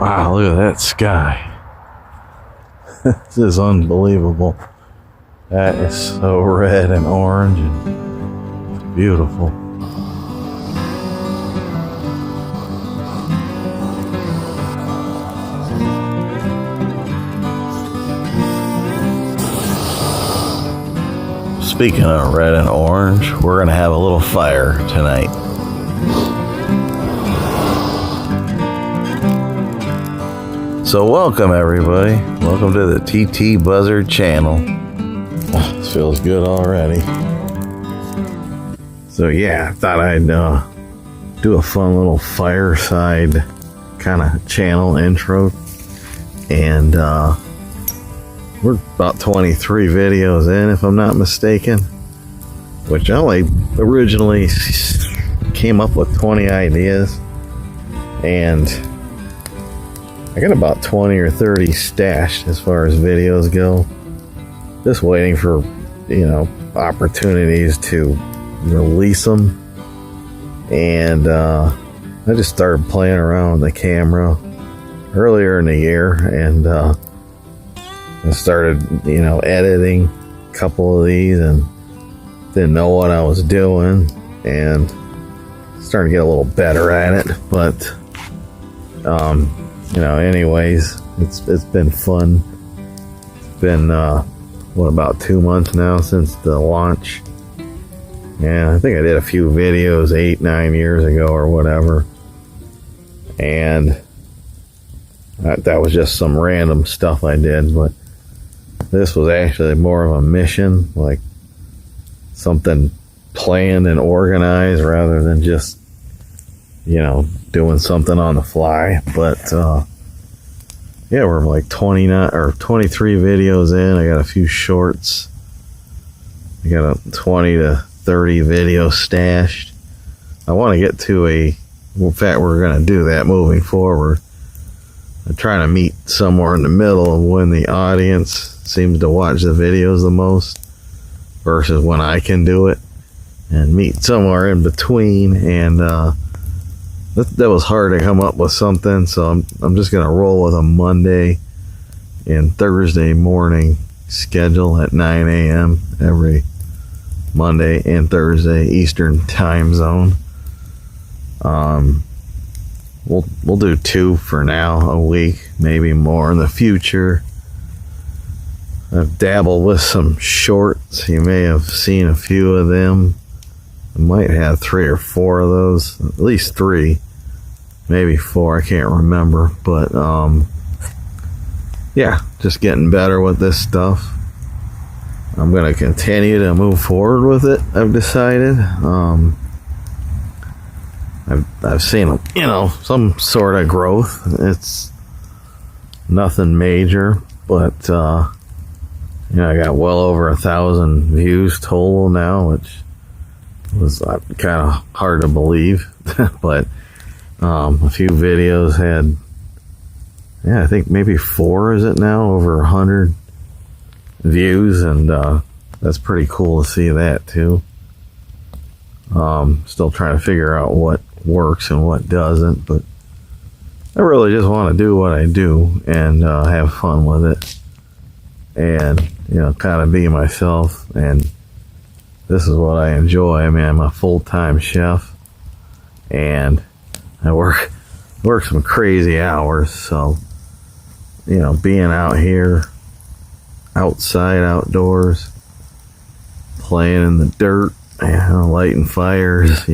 Wow, look at that sky. This is unbelievable. That is so red and orange and it's beautiful. Speaking of red and orange, we're going to have a little fire tonight. So welcome everybody. Welcome to the TT Buzzard channel. Oh, this feels good already. So yeah, I thought I'd do a fun little Fireside kind of channel intro. And we're about 23 videos in, if I'm not mistaken. Which I only originally came up with 20 ideas. And I got about 20 or 30 stashed as far as videos go. Just waiting for, opportunities to release them. And I just started playing around with the camera earlier in the year. And I started, editing a couple of these and didn't know what I was doing. And starting to get a little better at it. But, anyways, it's been fun. It's been, about 2 months now since the launch. And I think I did a few videos 8-9 years ago or whatever. And that was just some random stuff I did. But this was actually more of a mission, like something planned and organized rather than just, doing something on the fly. But, yeah, we're like 29 or 23 videos in. I got a few shorts. I got a 20 to 30 videos stashed. I want to get to in fact, we're going to do that moving forward. I'm trying to meet somewhere in the middle of when the audience seems to watch the videos the most versus when I can do it, and meet somewhere in between. And, that was hard to come up with something, so I'm just gonna roll with a Monday and Thursday morning schedule at 9 a.m. every Monday and Thursday Eastern time zone. We'll do 2 for now a week, maybe more in the future. I've dabbled with some shorts. You may have seen a few of them. I might have 3 or 4 of those, at least 3, maybe 4, I can't remember. But yeah, just getting better with this stuff. I'm going to continue to move forward with it, I've decided. I've seen, some sort of growth. It's nothing major, but I got well over 1,000 views total now, which was kind of hard to believe. But a few videos had, I think maybe 4 is it now, over 100 views. And that's pretty cool to see that too. Still trying to figure out what works and what doesn't, but I really just want to do what I do and have fun with it, and kind of be myself. And this is what I enjoy. I mean, I'm a full-time chef, and I work some crazy hours. So being out here, outside, outdoors, playing in the dirt, lighting fires,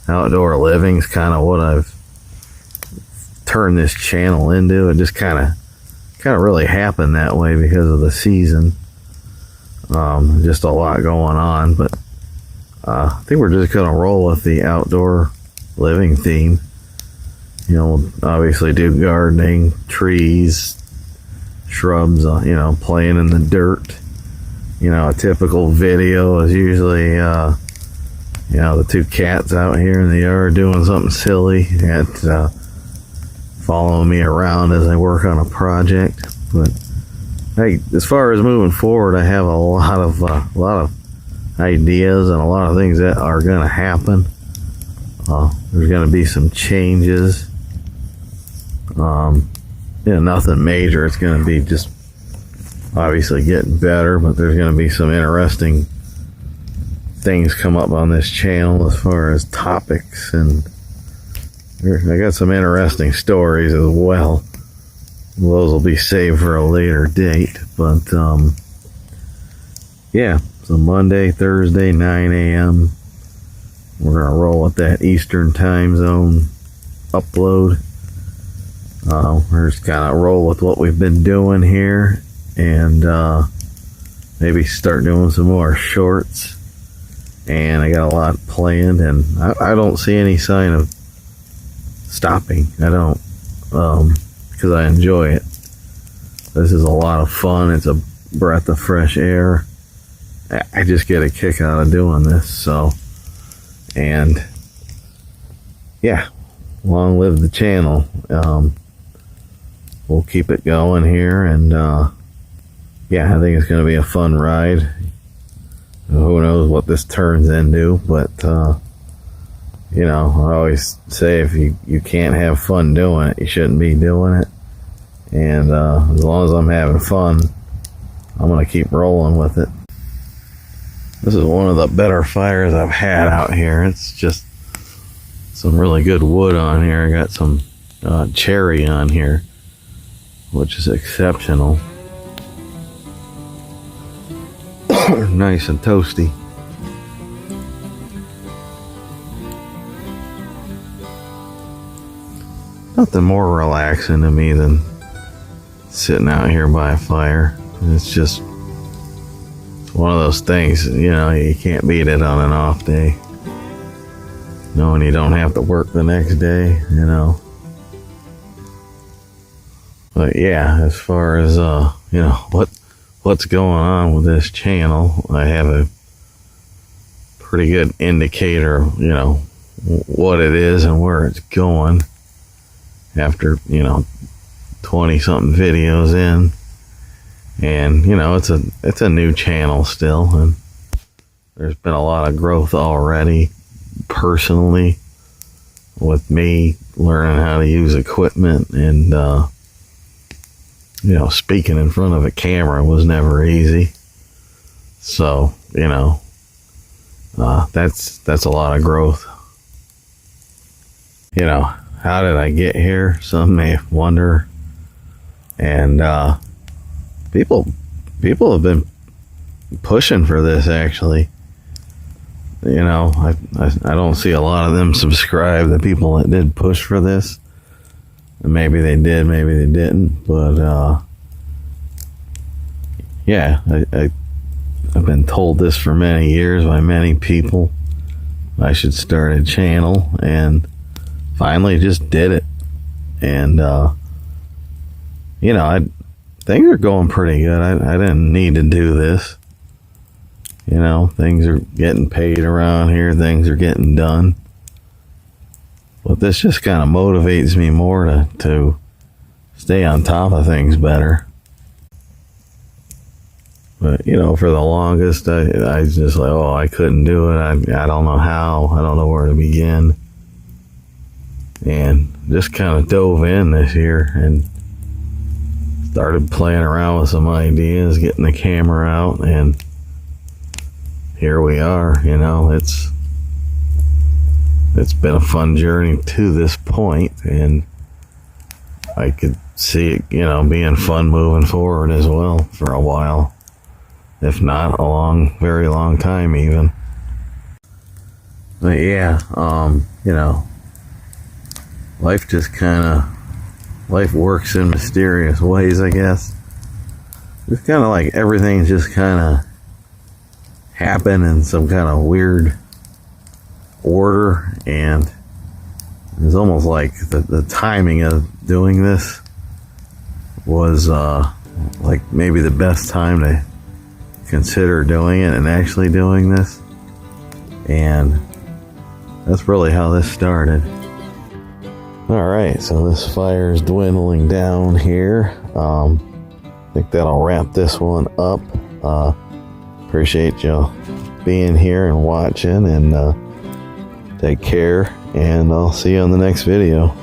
outdoor living's kind of what I've turned this channel into. It just kind of really happened that way because of the season. Just a lot going on, but I think we're just gonna roll with the outdoor living theme. We'll obviously do gardening, trees, shrubs, playing in the dirt. A typical video is usually the 2 cats out here in the yard doing something silly and following me around as I work on a project. But hey, as far as moving forward, I have a lot of ideas and a lot of things that are going to happen. There's going to be some changes. Nothing major. It's going to be just obviously getting better, but there's going to be some interesting things come up on this channel as far as topics, and I got some interesting stories as well. Those will be saved for a later date, but yeah, so Monday, Thursday, 9 a.m. We're going to roll with that Eastern time zone upload. We're just kind of roll with what we've been doing here, and maybe start doing some more shorts. And I got a lot planned, and I don't see any sign of stopping. I don't, because I enjoy it. This is a lot of fun. It's a breath of fresh air. I just get a kick out of doing this. So, and yeah, long live the channel. We'll keep it going here, and yeah, I think it's going to be a fun ride. Who knows what this turns into, but I always say if you can't have fun doing it, you shouldn't be doing it. And as long as I'm having fun, I'm going to keep rolling with it. This is one of the better fires I've had out here. It's just some really good wood on here. I got some cherry on here, which is exceptional. Nice and toasty. Nothing more relaxing to me than sitting out here by a fire. It's just one of those things, you can't beat it on an off day. Knowing you don't have to work the next day, But yeah, as far as, what's going on with this channel, I have a pretty good indicator of, what it is and where it's going after, 20 something videos in. And, it's a new channel still, and there's been a lot of growth already personally with me learning how to use equipment, and, speaking in front of a camera was never easy. So, that's a lot of growth. How did I get here? Some may wonder. And people have been pushing for this, actually. I don't see a lot of them subscribe, the people that did push for this. And maybe they did, maybe they didn't. But yeah, I've been told this for many years by many people. I should start a channel, and finally just did it. And things are going pretty good. I didn't need to do this. Things are getting paid around here. Things are getting done. But this just kind of motivates me more to stay on top of things better. But, for the longest, I was just like, I couldn't do it. I don't know how. I don't know where to begin. And just kind of dove in this year and started playing around with some ideas, getting the camera out, and here we are. It's been a fun journey to this point, and I could see it, being fun moving forward as well for a while, if not a very long time even. But yeah, life works in mysterious ways, I guess. It's kind of like everything's just kind of happen in some kind of weird order, and it's almost like the timing of doing this was like maybe the best time to consider doing it and actually doing this. And that's really how this started. Alright, so this fire is dwindling down here. I think that'll wrap this one up. Appreciate y'all being here and watching, and take care, and I'll see you on the next video.